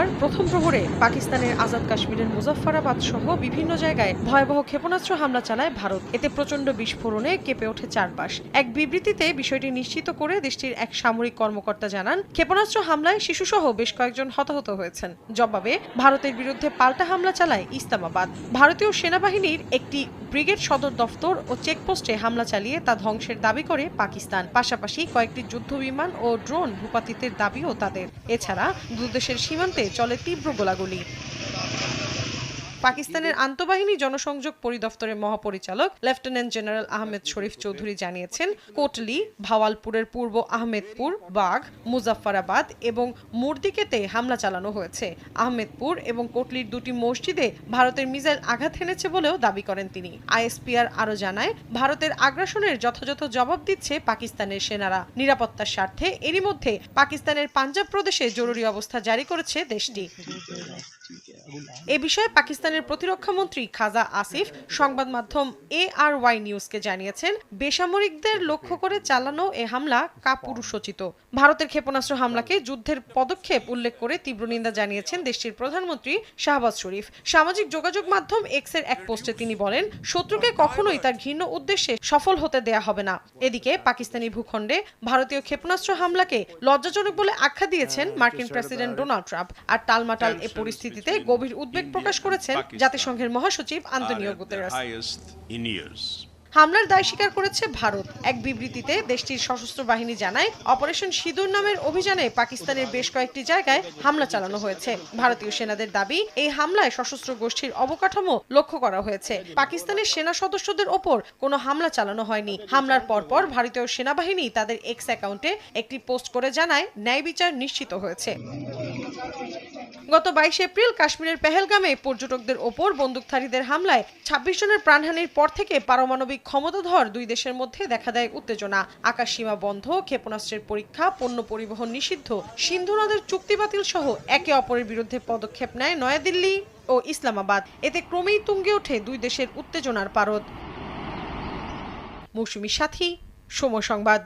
বুধবার প্রথম প্রহরে পাকিস্তানের আজাদ কাশ্মীরের মুজাফফরাবাদ সহ বিভিন্ন জায়গায় ভয়াবহ ক্ষেপণাস্ত্র হামলা চালায় ভারত। এতে প্রচণ্ড বিস্ফোরণে কেঁপে ওঠে চারপাশ। এক বিবৃতিতে বিষয়টি নিশ্চিত করে দেশটির এক সামরিক কর্মকর্তা জানান, ক্ষেপণাস্ত্র হামলায় শিশুসহ বেশ কয়েকজন হতাহত হয়েছেন। জবাবে ভারতের বিরুদ্ধে পাল্টা হামলা চালায় ইসলামাবাদ। ভারতীয় সেনাবাহিনীর একটি ব্রিগেড সদর দফতর ও চেকপোস্টে হামলা চালিয়ে তা ধ্বংসের দাবি করে পাকিস্তান। পাশাপাশি কয়েকটি যুদ্ধবিমান ও ড্রোন ভূপাতিতের দাবিও তাদের। এছাড়া দুদেশের সীমান্তে চলে তীব্র গোলাগুলি। পাকিস্তানের আন্তঃবাহিনী জনসংযোগ পরিদপ্তরের মহাপরিচালক লেফটেন্যান্ট জেনারেল আহমেদ শরীফ চৌধুরী জানিয়েছেন, কোটলি, ভাওয়ালপুরের পূর্ব আহমেদপুর, বাঘ, মুজাফফরাবাদ এবং মুরদিকেতে হামলা চালানো হয়েছে। আহমেদপুর এবং কোটলির দুটি মসজিদে ভারতের মিসাইল আঘাত হেনেছে বলেও দাবি করেন তিনি। আইএসপিআর আরও জানায়, ভারতের আগ্রাসনের যথাযথ জবাব দিচ্ছে পাকিস্তানের সেনারা। নিরাপত্তার স্বার্থে এরই মধ্যে পাকিস্তানের পাঞ্জাব প্রদেশে জরুরি অবস্থা জারি করেছে দেশটি। এ বিষয়ে পাকিস্তানের প্রতিরক্ষা মন্ত্রী খাজা আসিফ সংবাদ মাধ্যম ARY নিউজকে জানিয়েছেন, বেসামরিকদের লক্ষ্য করে চালানো এ হামলা কাপুরুষোচিত। ভারতের ক্ষেপণাস্ত্র হামলাকে যুদ্ধের পদক্ষেপ উল্লেখ করে তীব্র নিন্দা জানিয়েছেন দেশটির প্রধানমন্ত্রী শাহবাজ শরীফ। সামাজিক যোগাযোগ মাধ্যম এক্সের এক পোস্টে তিনি বলেন, শত্রুকে কখনোই তার ঘৃণ্য উদ্দেশ্যে সফল হতে দেয়া হবে না। এদিকে পাকিস্তানি ভূখণ্ডে ভারতীয় ক্ষেপণাস্ত্র হামলাকে লজ্জাজনক বলে আখ্যা দিয়েছেন মার্কিন প্রেসিডেন্ট ডোনাল্ড ট্রাম্প। আর টালমাটাল এ পরিস্থিতিতে গভীর উদ্বেগ প্রকাশ করেছেন জাতিসংঘের মহাসচিব আন্তোনিও গুতেরেস। হামলার দায় স্বীকার করেছে ভারত। এক বিবৃতিতে দেশটির সশস্ত্র বাহিনী জানায়, অপারেশন সিঁদুর নামের অভিযানে পাকিস্তানের বেশ কয়েকটি জায়গায় হামলা চালানো হয়েছে। ভারতীয় সেনাদের দাবি, এই হামলায় সশস্ত্র গোষ্ঠীর অবকাঠামো লক্ষ্য করা হয়েছে। পাকিস্তানের সেনা সদস্যদের ওপর কোনো হামলা চালানো হয়নি। হামলার পরপর ভারতীয় সেনাবাহিনী তাদের এক্স অ্যাকাউন্টে একটি পোস্ট করে জানায়, ন্যায় বিচার নিশ্চিত হয়েছে। গত 22 এপ্রিল কাশ্মীরের পেহেলগামে পর্যটকদের ওপর বন্দুকধারীদের হামলায় 26 জনের প্রাণহানির পর থেকে পারমাণবিক ক্ষমতাধর দুই দেশের মধ্যে দেখা দেয় উত্তেজনা। আকাশসীমা বন্ধ, ক্ষেপণাস্ত্রের পরীক্ষা, পণ্য পরিবহন নিষিদ্ধ, সিন্ধু নদের চুক্তি বাতিল সহ একে অপরের বিরুদ্ধে পদক্ষেপ নেয় নয়াদিল্লি ও ইসলামাবাদ। এতে ক্রমেই তুঙ্গে ওঠে দুই দেশের উত্তেজনার পারদ। মৌসুমী সাথী, সময় সংবাদ।